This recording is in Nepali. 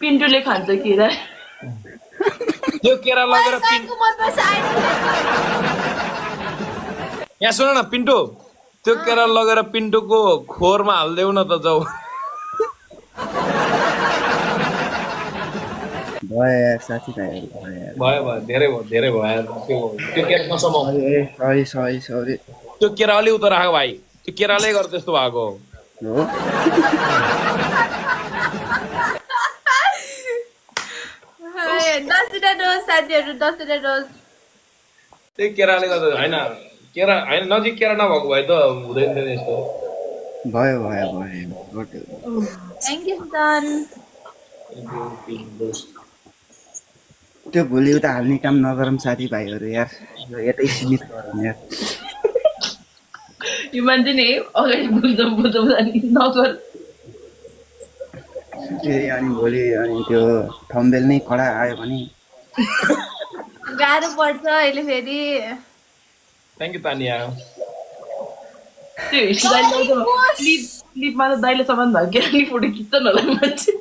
पिन्टुले खान्छ केरा त्यो केरा लगेर यहाँ सुन न पिन्टु त्यो केरा लगेर पिन्टुको खोरमा हाल्देऊ न त जाऊ भयो साथी भाइ भयो धेरै भयो त्यो केरा नसमाऊ सरी त्यो केरा अलि उता राख भाइ त्यो केराले गर्दा त्यस्तो भएको हो साथीहरू 10 डोज त्यही केराले गर्दा होइन केरा होइन नजिक केरा नभएको भए त हुँदैन थियो यस्तो भयो थ्याङ्क यू सर त्यो भोलि उता हाल्ने काम नगरौँ साथीभाइहरू यार यतै सीमित गरौँ यार यो मान्छे नि अगाडि बुझ्छौँ नगर अनि भोलि अनि त्यो थम्बेल नै कडा आयो भने गाह्रो पर्छ अहिले फेरि थ्याङ्क यू तानिया त्यो हिस्ट्री लिपमा त दाइले सामान भएको फोटो खिच्छ न होला मान्छे